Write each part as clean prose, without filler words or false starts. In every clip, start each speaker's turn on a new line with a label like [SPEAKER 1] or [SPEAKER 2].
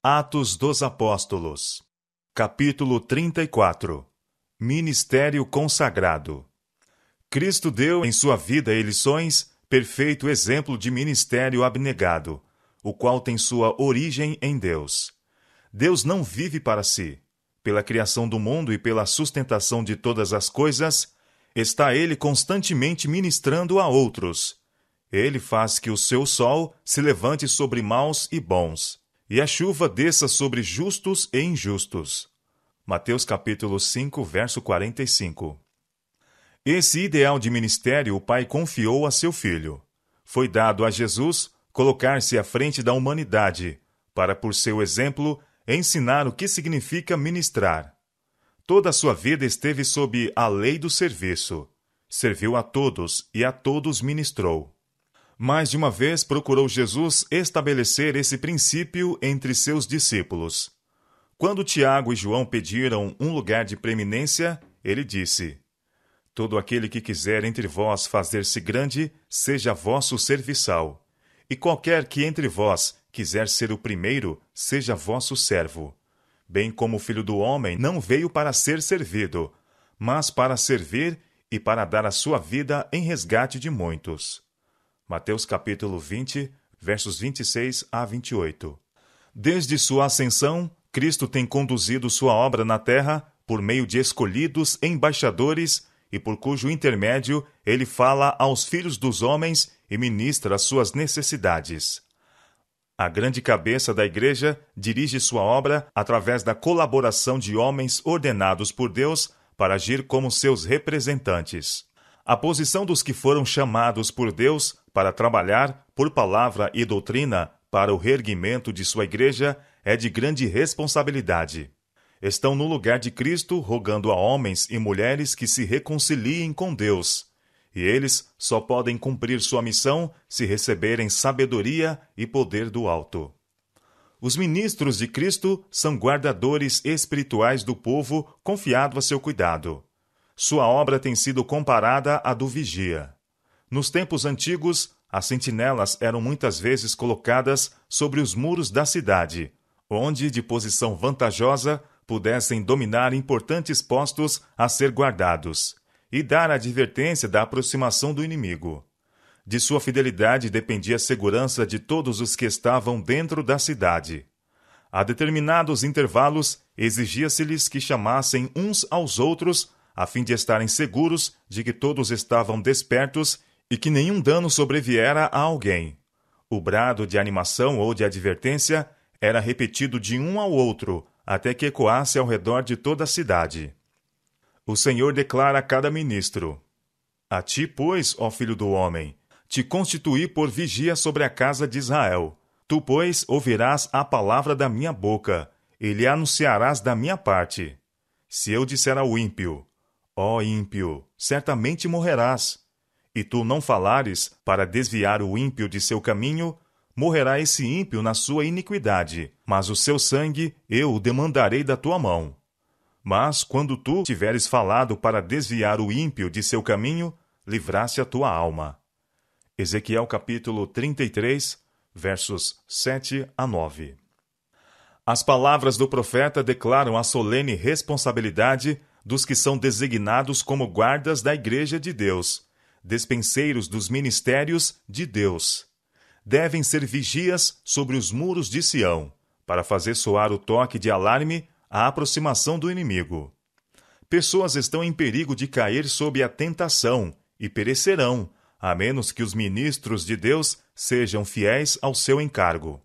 [SPEAKER 1] Atos dos Apóstolos, capítulo 34. Ministério consagrado. Cristo deu em sua vida e lições perfeito exemplo de ministério abnegado, o qual tem sua origem em Deus. Deus não vive para si. Pela criação do mundo e pela sustentação de todas as coisas, está Ele constantemente ministrando a outros. Ele faz que o seu sol se levante sobre maus e bons, e a chuva desça sobre justos e injustos. Mateus capítulo 5, verso 45. Esse ideal de ministério o Pai confiou a seu Filho. Foi dado a Jesus colocar-se à frente da humanidade, para, por seu exemplo, ensinar o que significa ministrar. Toda a sua vida esteve sob a lei do serviço. Serviu a todos e a todos ministrou. Mais de uma vez procurou Jesus estabelecer esse princípio entre seus discípulos. Quando Tiago e João pediram um lugar de preeminência, ele disse: Todo aquele que quiser entre vós fazer-se grande, seja vosso serviçal. E qualquer que entre vós quiser ser o primeiro, seja vosso servo. Bem como o Filho do Homem não veio para ser servido, mas para servir e para dar a sua vida em resgate de muitos. Mateus capítulo 20, versos 26 a 28. Desde sua ascensão, Cristo tem conduzido sua obra na terra por meio de escolhidos embaixadores e por cujo intermédio ele fala aos filhos dos homens e ministra as suas necessidades. A grande cabeça da Igreja dirige sua obra através da colaboração de homens ordenados por Deus para agir como seus representantes. A posição dos que foram chamados por Deus para trabalhar por palavra e doutrina para o reerguimento de sua Igreja é de grande responsabilidade. Estão no lugar de Cristo rogando a homens e mulheres que se reconciliem com Deus, e eles só podem cumprir sua missão se receberem sabedoria e poder do alto. Os ministros de Cristo são guardadores espirituais do povo confiado a seu cuidado. Sua obra tem sido comparada à do vigia. Nos tempos antigos, as sentinelas eram muitas vezes colocadas sobre os muros da cidade, onde, de posição vantajosa, pudessem dominar importantes postos a ser guardados e dar advertência da aproximação do inimigo. De sua fidelidade dependia a segurança de todos os que estavam dentro da cidade. A determinados intervalos, exigia-se-lhes que chamassem uns aos outros, a fim de estarem seguros de que todos estavam despertos e que nenhum dano sobreviera a alguém. O brado de animação ou de advertência era repetido de um ao outro, até que ecoasse ao redor de toda a cidade. O Senhor declara a cada ministro: A ti, pois, ó filho do homem, te constituí por vigia sobre a casa de Israel. Tu, pois, ouvirás a palavra da minha boca, e lhe anunciarás da minha parte. Se eu disser ao ímpio: Ó ímpio, certamente morrerás, e tu não falares para desviar o ímpio de seu caminho, morrerá esse ímpio na sua iniquidade, mas o seu sangue eu o demandarei da tua mão. Mas, quando tu tiveres falado para desviar o ímpio de seu caminho, livraste a tua alma. Ezequiel capítulo 33, versos 7 a 9. As palavras do profeta declaram a solene responsabilidade dos que são designados como guardas da Igreja de Deus, despenseiros dos ministérios de Deus. Devem ser vigias sobre os muros de Sião, para fazer soar o toque de alarme à aproximação do inimigo. Pessoas estão em perigo de cair sob a tentação e perecerão, a menos que os ministros de Deus sejam fiéis ao seu encargo.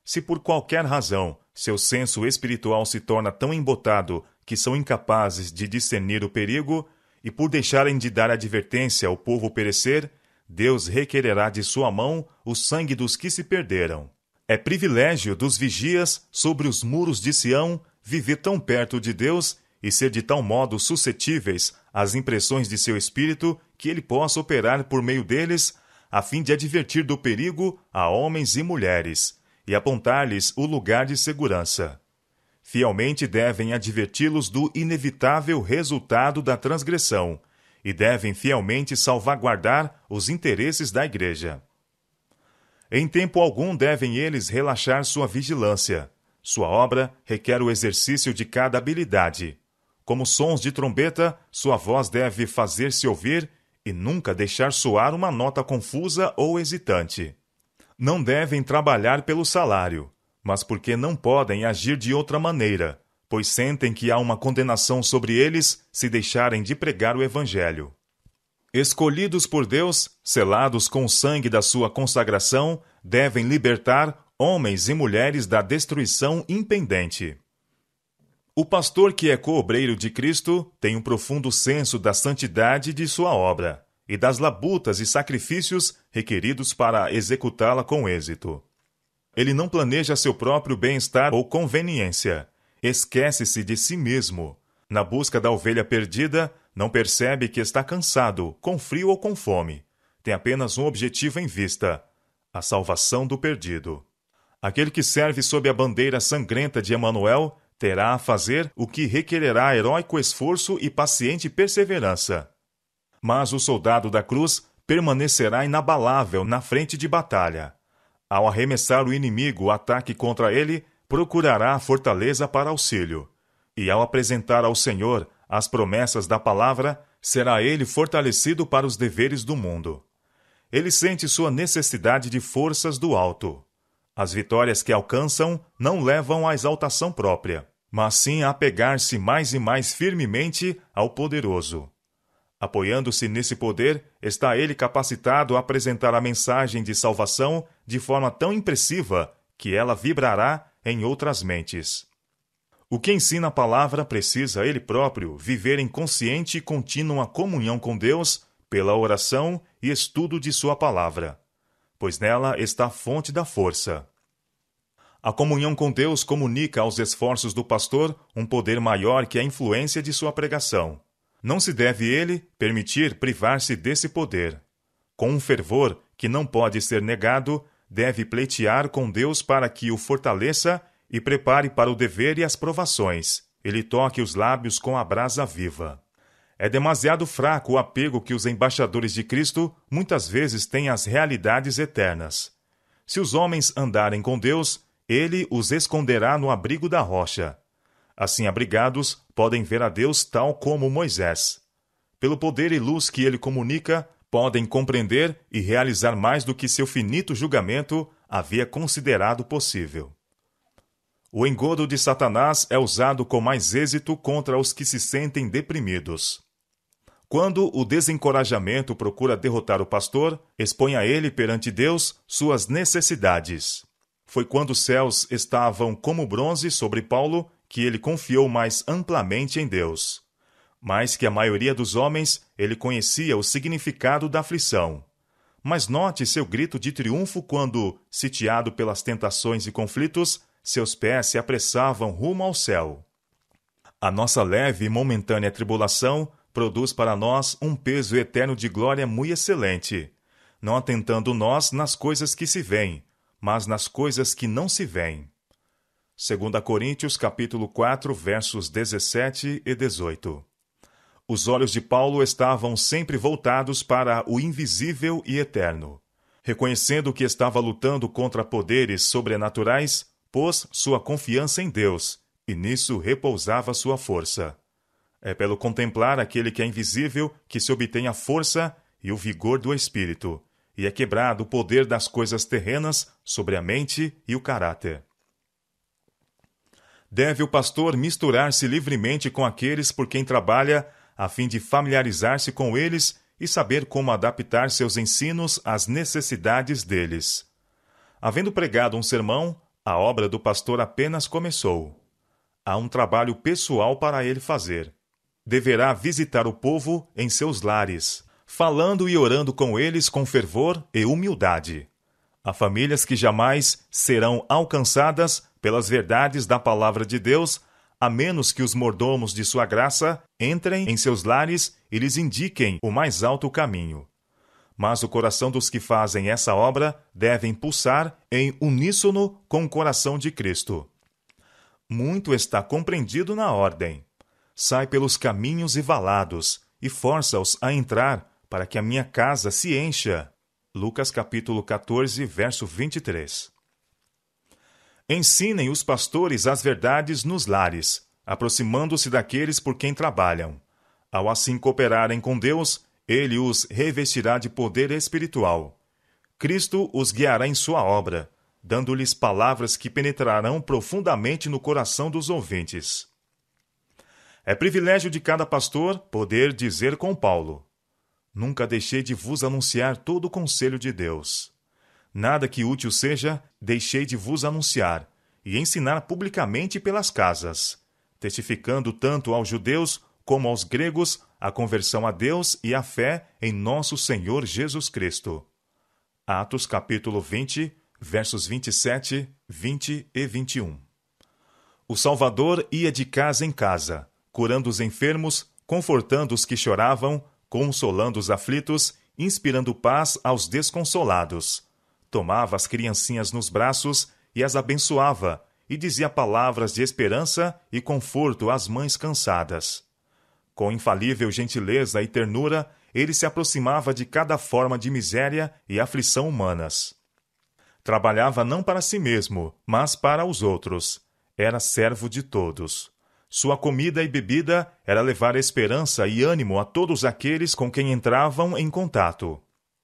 [SPEAKER 1] Se por qualquer razão seu senso espiritual se torna tão embotado que são incapazes de discernir o perigo, e por deixarem de dar advertência ao povo perecer, Deus requererá de sua mão o sangue dos que se perderam. É privilégio dos vigias sobre os muros de Sião viver tão perto de Deus e ser de tal modo suscetíveis às impressões de seu espírito que ele possa operar por meio deles, a fim de advertir do perigo a homens e mulheres, e apontar-lhes o lugar de segurança. Fielmente devem adverti-los do inevitável resultado da transgressão, e devem fielmente salvaguardar os interesses da Igreja. Em tempo algum devem eles relaxar sua vigilância, Sua obra requer o exercício de cada habilidade. Como sons de trombeta, sua voz deve fazer-se ouvir e nunca deixar soar uma nota confusa ou hesitante. Não devem trabalhar pelo salário, mas porque não podem agir de outra maneira, pois sentem que há uma condenação sobre eles se deixarem de pregar o Evangelho. Escolhidos por Deus, selados com o sangue da sua consagração, devem libertar homens e mulheres da destruição impendente. O pastor que é co-obreiro de Cristo tem um profundo senso da santidade de sua obra e das labutas e sacrifícios requeridos para executá-la com êxito. Ele não planeja seu próprio bem-estar ou conveniência. Esquece-se de si mesmo. Na busca da ovelha perdida, não percebe que está cansado, com frio ou com fome. Tem apenas um objetivo em vista: a salvação do perdido. Aquele que serve sob a bandeira sangrenta de Emanuel terá a fazer o que requererá heróico esforço e paciente perseverança. Mas o soldado da cruz permanecerá inabalável na frente de batalha. Ao arremessar o inimigo o ataque contra ele, procurará a fortaleza para auxílio. E ao apresentar ao Senhor as promessas da palavra, será ele fortalecido para os deveres do mundo. Ele sente sua necessidade de forças do alto. As vitórias que alcançam não levam à exaltação própria, mas sim a apegar-se mais e mais firmemente ao poderoso. Apoiando-se nesse poder, está ele capacitado a apresentar a mensagem de salvação de forma tão impressiva que ela vibrará em outras mentes. O que ensina a palavra precisa ele próprio viver em consciente e contínua comunhão com Deus pela oração e estudo de sua palavra, pois nela está a fonte da força. A comunhão com Deus comunica aos esforços do pastor um poder maior que a influência de sua pregação. Não se deve ele permitir privar-se desse poder. Com um fervor que não pode ser negado, deve pleitear com Deus para que o fortaleça e prepare para o dever e as provações. Ele toque os lábios com a brasa viva. É demasiado fraco o apego que os embaixadores de Cristo muitas vezes têm às realidades eternas. Se os homens andarem com Deus, ele os esconderá no abrigo da rocha. Assim abrigados, podem ver a Deus tal como Moisés. Pelo poder e luz que ele comunica, podem compreender e realizar mais do que seu finito julgamento havia considerado possível. O engodo de Satanás é usado com mais êxito contra os que se sentem deprimidos. Quando o desencorajamento procura derrotar o pastor, expõe a ele perante Deus suas necessidades. Foi quando os céus estavam como bronze sobre Paulo que ele confiou mais amplamente em Deus. Mais que a maioria dos homens, ele conhecia o significado da aflição. Mas note seu grito de triunfo quando, sitiado pelas tentações e conflitos, seus pés se apressavam rumo ao céu. A nossa leve e momentânea tribulação produz para nós um peso eterno de glória muito excelente, não atentando nós nas coisas que se veem, mas nas coisas que não se veem. 2 Coríntios capítulo 4, versos 17 e 18. Os olhos de Paulo estavam sempre voltados para o invisível e eterno. Reconhecendo que estava lutando contra poderes sobrenaturais, pôs sua confiança em Deus, e nisso repousava sua força. É pelo contemplar aquele que é invisível que se obtém a força e o vigor do espírito, e é quebrado o poder das coisas terrenas sobre a mente e o caráter. Deve o pastor misturar-se livremente com aqueles por quem trabalha, a fim de familiarizar-se com eles e saber como adaptar seus ensinos às necessidades deles. Havendo pregado um sermão, a obra do pastor apenas começou. Há um trabalho pessoal para ele fazer. Deverá visitar o povo em seus lares, falando e orando com eles com fervor e humildade. Há famílias que jamais serão alcançadas pelas verdades da palavra de Deus, a menos que os mordomos de sua graça entrem em seus lares e lhes indiquem o mais alto caminho. Mas o coração dos que fazem essa obra deve pulsar em uníssono com o coração de Cristo. Muito está compreendido na ordem. Sai pelos caminhos e valados, e força-os a entrar, para que a minha casa se encha. Lucas capítulo 14, verso 23. Ensinem os pastores as verdades nos lares, aproximando-se daqueles por quem trabalham. Ao assim cooperarem com Deus, Ele os revestirá de poder espiritual. Cristo os guiará em sua obra, dando-lhes palavras que penetrarão profundamente no coração dos ouvintes. É privilégio de cada pastor poder dizer com Paulo: nunca deixei de vos anunciar todo o conselho de Deus. Nada que útil seja, deixei de vos anunciar e ensinar publicamente pelas casas, testificando tanto aos judeus como aos gregos a conversão a Deus e a fé em nosso Senhor Jesus Cristo. Atos capítulo 20, versos 27, 20 e 21. O Salvador ia de casa em casa, curando os enfermos, confortando os que choravam, consolando os aflitos, inspirando paz aos desconsolados. Tomava as criancinhas nos braços e as abençoava, e dizia palavras de esperança e conforto às mães cansadas. Com infalível gentileza e ternura, ele se aproximava de cada forma de miséria e aflição humanas. Trabalhava não para si mesmo, mas para os outros. Era servo de todos. Sua comida e bebida era levar esperança e ânimo a todos aqueles com quem entravam em contato.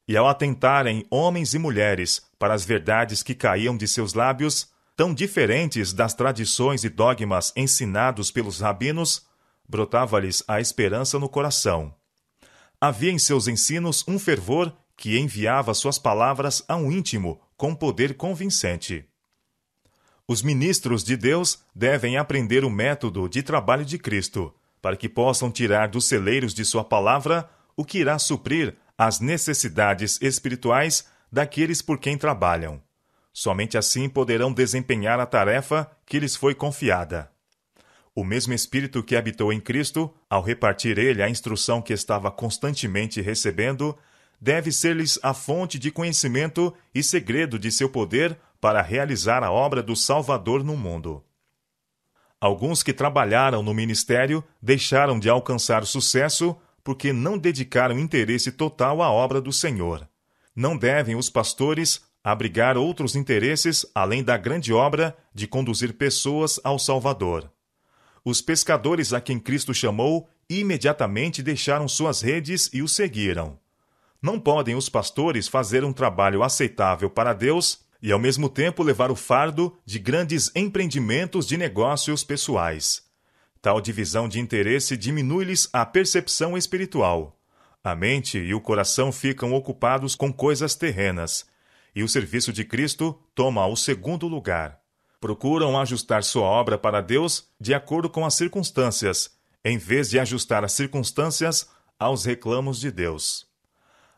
[SPEAKER 1] E ao atentarem homens e mulheres para as verdades que caíam de seus lábios, tão diferentes das tradições e dogmas ensinados pelos rabinos, brotava-lhes a esperança no coração. Havia em seus ensinos um fervor que enviava suas palavras a um íntimo com poder convincente. Os ministros de Deus devem aprender o método de trabalho de Cristo, para que possam tirar dos celeiros de sua palavra o que irá suprir as necessidades espirituais daqueles por quem trabalham. Somente assim poderão desempenhar a tarefa que lhes foi confiada. O mesmo Espírito que habitou em Cristo, ao repartir ele a instrução que estava constantemente recebendo, deve ser-lhes a fonte de conhecimento e segredo de seu poder para realizar a obra do Salvador no mundo. Alguns que trabalharam no ministério deixaram de alcançar sucesso porque não dedicaram interesse total à obra do Senhor. Não devem os pastores abrigar outros interesses além da grande obra de conduzir pessoas ao Salvador. Os pescadores a quem Cristo chamou imediatamente deixaram suas redes e o seguiram. Não podem os pastores fazer um trabalho aceitável para Deus e, ao mesmo tempo, levar o fardo de grandes empreendimentos de negócios pessoais. Tal divisão de interesse diminui-lhes a percepção espiritual. A mente e o coração ficam ocupados com coisas terrenas, e o serviço de Cristo toma o segundo lugar. Procuram ajustar sua obra para Deus de acordo com as circunstâncias, em vez de ajustar as circunstâncias aos reclamos de Deus.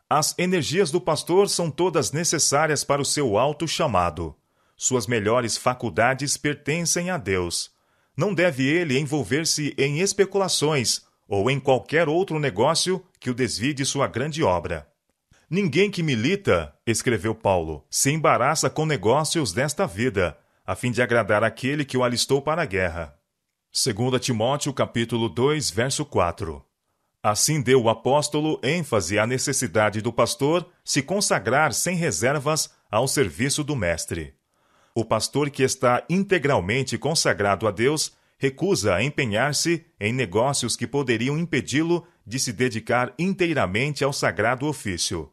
[SPEAKER 1] As energias do pastor são todas necessárias para o seu alto chamado. Suas melhores faculdades pertencem a Deus. Não deve ele envolver-se em especulações ou em qualquer outro negócio que o desvie de sua grande obra. Ninguém que milita, escreveu Paulo, se embaraça com negócios desta vida, a fim de agradar aquele que o alistou para a guerra. 2 Timóteo capítulo 2, verso 4. Assim deu o apóstolo ênfase à necessidade do pastor se consagrar sem reservas ao serviço do mestre. O pastor que está integralmente consagrado a Deus recusa empenhar-se em negócios que poderiam impedi-lo de se dedicar inteiramente ao sagrado ofício.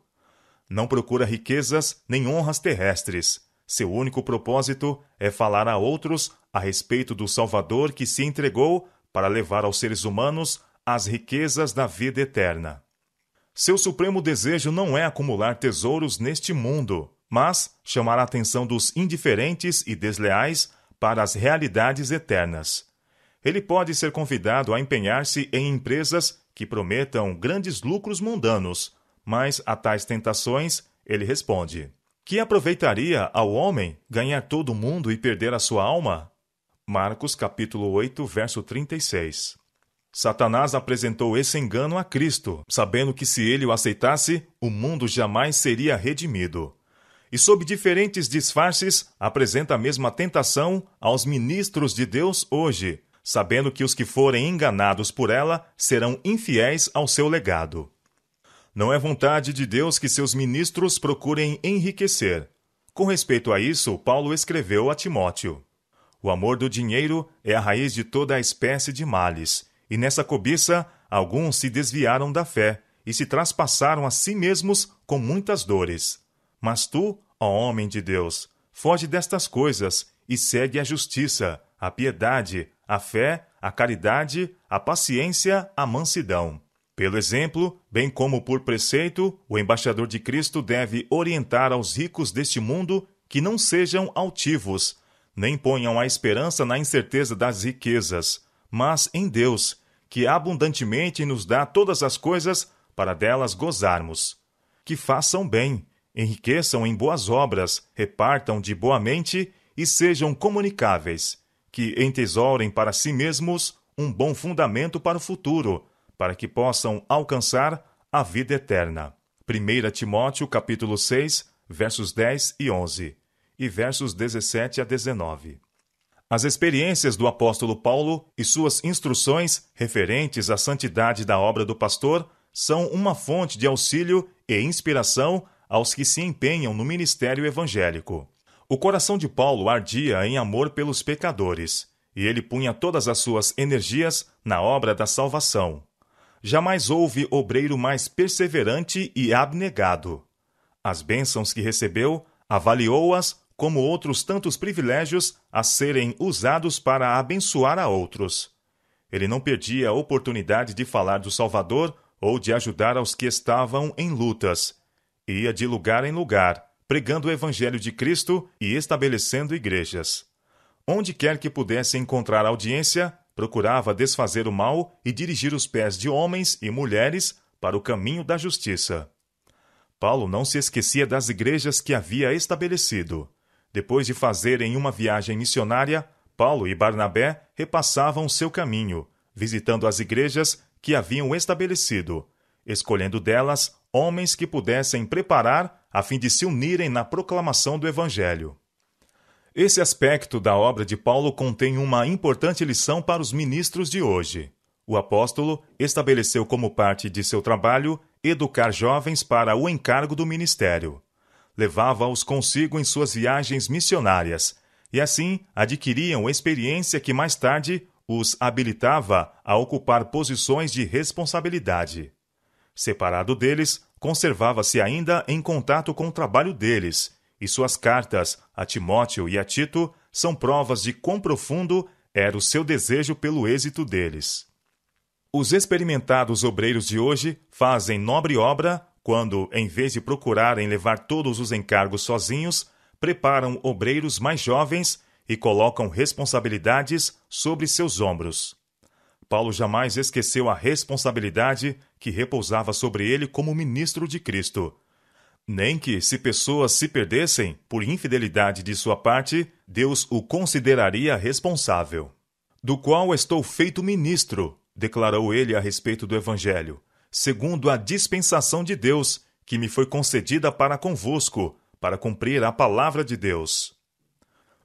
[SPEAKER 1] Não procura riquezas nem honras terrestres. Seu único propósito é falar a outros a respeito do Salvador que se entregou para levar aos seres humanos as riquezas da vida eterna. Seu supremo desejo não é acumular tesouros neste mundo, mas chamar a atenção dos indiferentes e desleais para as realidades eternas. Ele pode ser convidado a empenhar-se em empresas que prometam grandes lucros mundanos, mas a tais tentações ele responde: que aproveitaria ao homem ganhar todo o mundo e perder a sua alma? Marcos capítulo 8, verso 36. Satanás apresentou esse engano a Cristo, sabendo que se ele o aceitasse, o mundo jamais seria redimido. E sob diferentes disfarces, apresenta a mesma tentação aos ministros de Deus hoje, sabendo que os que forem enganados por ela serão infiéis ao seu legado. Não é vontade de Deus que seus ministros procurem enriquecer. Com respeito a isso, Paulo escreveu a Timóteo: O amor do dinheiro é a raiz de toda a espécie de males, e nessa cobiça alguns se desviaram da fé e se traspassaram a si mesmos com muitas dores. Mas tu, ó homem de Deus, foge destas coisas e segue a justiça, a piedade, a fé, a caridade, a paciência, a mansidão. Pelo exemplo, bem como por preceito, o embaixador de Cristo deve orientar aos ricos deste mundo que não sejam altivos, nem ponham a esperança na incerteza das riquezas, mas em Deus, que abundantemente nos dá todas as coisas para delas gozarmos. Que façam bem, enriqueçam em boas obras, repartam de boa mente e sejam comunicáveis, que entesourem para si mesmos um bom fundamento para o futuro, para que possam alcançar a vida eterna. 1 Timóteo capítulo 6, versos 10 e 11, e versos 17 a 19. As experiências do apóstolo Paulo e suas instruções referentes à santidade da obra do pastor são uma fonte de auxílio e inspiração aos que se empenham no ministério evangélico. O coração de Paulo ardia em amor pelos pecadores, e ele punha todas as suas energias na obra da salvação. Jamais houve obreiro mais perseverante e abnegado. As bênçãos que recebeu, avaliou-as como outros tantos privilégios a serem usados para abençoar a outros. Ele não perdia a oportunidade de falar do Salvador ou de ajudar aos que estavam em lutas. Ia de lugar em lugar, pregando o Evangelho de Cristo e estabelecendo igrejas. Onde quer que pudesse encontrar audiência, procurava desfazer o mal e dirigir os pés de homens e mulheres para o caminho da justiça. Paulo não se esquecia das igrejas que havia estabelecido. Depois de fazerem uma viagem missionária, Paulo e Barnabé repassavam seu caminho, visitando as igrejas que haviam estabelecido, escolhendo delas homens que pudessem preparar a fim de se unirem na proclamação do Evangelho. Esse aspecto da obra de Paulo contém uma importante lição para os ministros de hoje. O apóstolo estabeleceu como parte de seu trabalho educar jovens para o encargo do ministério. Levava-os consigo em suas viagens missionárias, e assim adquiriam experiência que mais tarde os habilitava a ocupar posições de responsabilidade. Separado deles, conservava-se ainda em contato com o trabalho deles, e suas cartas a Timóteo e a Tito são provas de quão profundo era o seu desejo pelo êxito deles. Os experimentados obreiros de hoje fazem nobre obra quando, em vez de procurarem levar todos os encargos sozinhos, preparam obreiros mais jovens e colocam responsabilidades sobre seus ombros. Paulo jamais esqueceu a responsabilidade que repousava sobre ele como ministro de Cristo. Nem que, se pessoas se perdessem por infidelidade de sua parte, Deus o consideraria responsável. Do qual estou feito ministro, declarou ele a respeito do Evangelho, segundo a dispensação de Deus, que me foi concedida para convosco, para cumprir a palavra de Deus.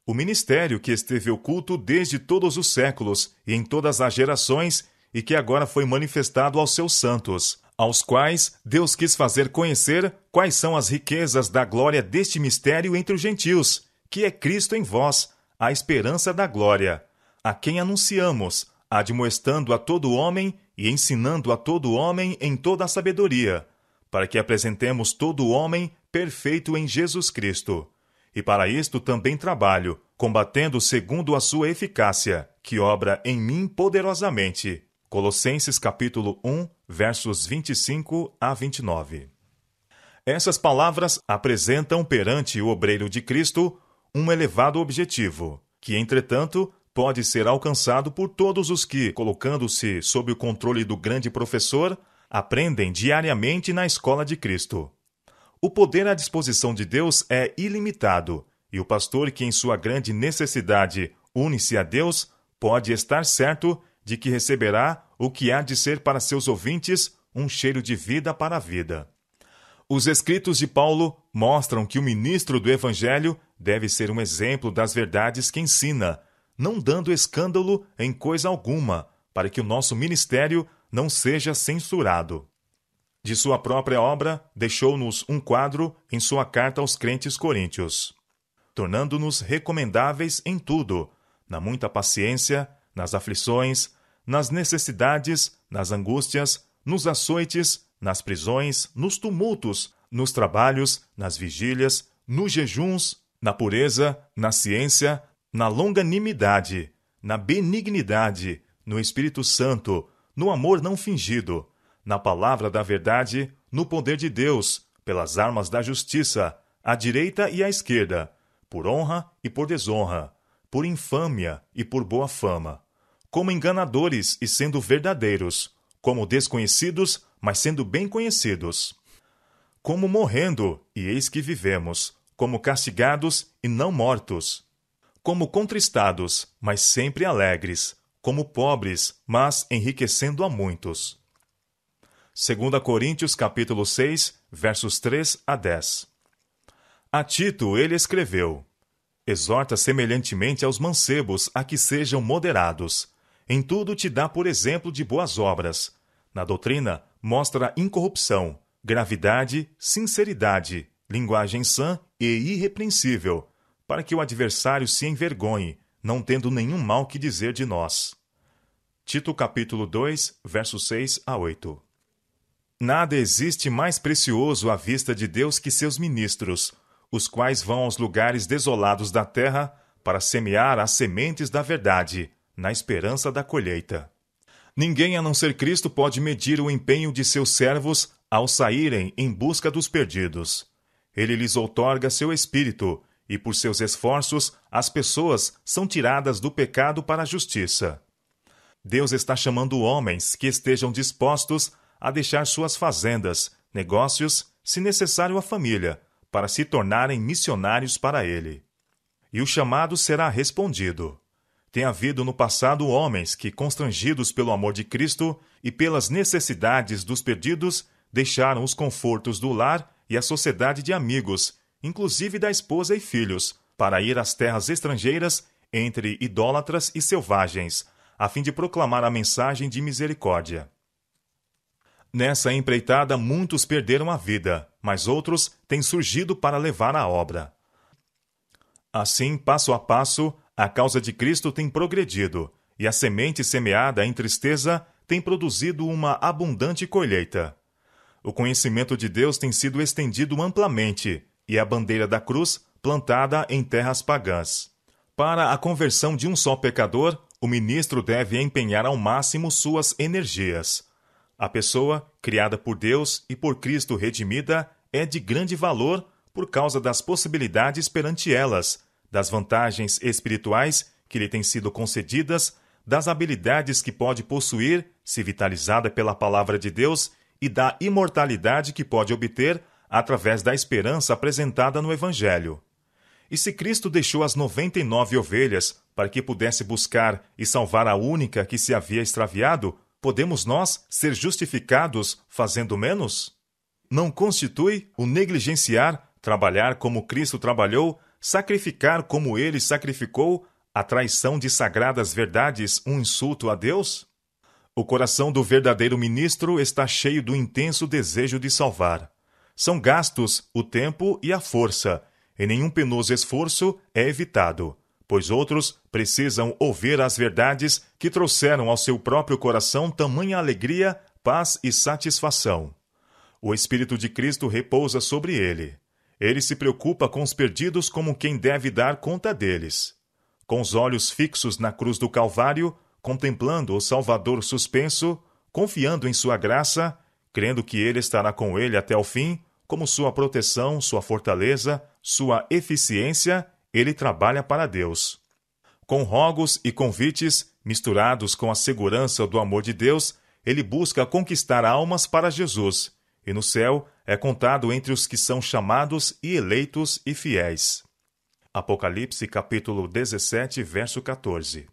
[SPEAKER 1] O ministério que esteve oculto desde todos os séculos e em todas as gerações, e que agora foi manifestado aos seus santos, aos quais Deus quis fazer conhecer quais são as riquezas da glória deste mistério entre os gentios, que é Cristo em vós, a esperança da glória, a quem anunciamos, admoestando a todo homem e ensinando a todo homem em toda a sabedoria, para que apresentemos todo homem perfeito em Jesus Cristo. E para isto também trabalho, combatendo segundo a sua eficácia, que obra em mim poderosamente. Colossenses capítulo 1, versos 25 a 29. Essas palavras apresentam perante o obreiro de Cristo um elevado objetivo, que, entretanto, pode ser alcançado por todos os que, colocando-se sob o controle do grande professor, aprendem diariamente na escola de Cristo. O poder à disposição de Deus é ilimitado, e o pastor que em sua grande necessidade une-se a Deus pode estar certo de que receberá o que há de ser para seus ouvintes um cheiro de vida para a vida. Os escritos de Paulo mostram que o ministro do Evangelho deve ser um exemplo das verdades que ensina, não dando escândalo em coisa alguma, para que o nosso ministério não seja censurado. De sua própria obra, deixou-nos um quadro em sua carta aos crentes coríntios, tornando-nos recomendáveis em tudo, na muita paciência, nas aflições, nas necessidades, nas angústias, nos açoites, nas prisões, nos tumultos, nos trabalhos, nas vigílias, nos jejuns, na pureza, na ciência, na longanimidade, na benignidade, no Espírito Santo, no amor não fingido, na palavra da verdade, no poder de Deus, pelas armas da justiça, à direita e à esquerda, por honra e por desonra, por infâmia e por boa fama, como enganadores e sendo verdadeiros, como desconhecidos, mas sendo bem conhecidos, como morrendo, e eis que vivemos, como castigados e não mortos, como contristados, mas sempre alegres, como pobres, mas enriquecendo a muitos. 2 Coríntios capítulo 6, versos 3 a 10. A Tito ele escreveu: exorta semelhantemente aos mancebos a que sejam moderados. Em tudo te dá por exemplo de boas obras. Na doutrina mostra incorrupção, gravidade, sinceridade, linguagem sã e irrepreensível, para que o adversário se envergonhe, não tendo nenhum mal que dizer de nós. Tito capítulo 2, versos 6 a 8. Nada existe mais precioso à vista de Deus que seus ministros, os quais vão aos lugares desolados da terra para semear as sementes da verdade, na esperança da colheita. Ninguém a não ser Cristo pode medir o empenho de seus servos ao saírem em busca dos perdidos. Ele lhes outorga seu espírito, e por seus esforços as pessoas são tiradas do pecado para a justiça. Deus está chamando homens que estejam dispostos a deixar suas fazendas, negócios, se necessário a família, para se tornarem missionários para Ele. E o chamado será respondido. Tem havido no passado homens que, constrangidos pelo amor de Cristo e pelas necessidades dos perdidos, deixaram os confortos do lar e a sociedade de amigos, inclusive da esposa e filhos, para ir às terras estrangeiras entre idólatras e selvagens, a fim de proclamar a mensagem de misericórdia. Nessa empreitada, muitos perderam a vida, mas outros têm surgido para levar a obra. Assim, passo a passo, a causa de Cristo tem progredido, e a semente semeada em tristeza tem produzido uma abundante colheita. O conhecimento de Deus tem sido estendido amplamente, e a bandeira da cruz plantada em terras pagãs. Para a conversão de um só pecador, o ministro deve empenhar ao máximo suas energias. A pessoa, criada por Deus e por Cristo redimida, é de grande valor por causa das possibilidades perante elas, das vantagens espirituais que lhe têm sido concedidas, das habilidades que pode possuir, se vitalizada pela palavra de Deus, e da imortalidade que pode obter através da esperança apresentada no Evangelho. E se Cristo deixou as 99 ovelhas para que pudesse buscar e salvar a única que se havia extraviado, podemos nós ser justificados fazendo menos? Não constitui o negligenciar, trabalhar como Cristo trabalhou, sacrificar como Ele sacrificou, a traição de sagradas verdades um insulto a Deus? O coração do verdadeiro ministro está cheio do intenso desejo de salvar. São gastos o tempo e a força, e nenhum penoso esforço é evitado, pois outros precisam ouvir as verdades que trouxeram ao seu próprio coração tamanha alegria, paz e satisfação. O Espírito de Cristo repousa sobre ele. Ele se preocupa com os perdidos como quem deve dar conta deles. Com os olhos fixos na cruz do Calvário, contemplando o Salvador suspenso, confiando em sua graça, crendo que ele estará com ele até o fim, como sua proteção, sua fortaleza, sua eficiência, ele trabalha para Deus. Com rogos e convites, misturados com a segurança do amor de Deus, ele busca conquistar almas para Jesus, e no céu é contado entre os que são chamados e eleitos e fiéis. Apocalipse capítulo 17, verso 14.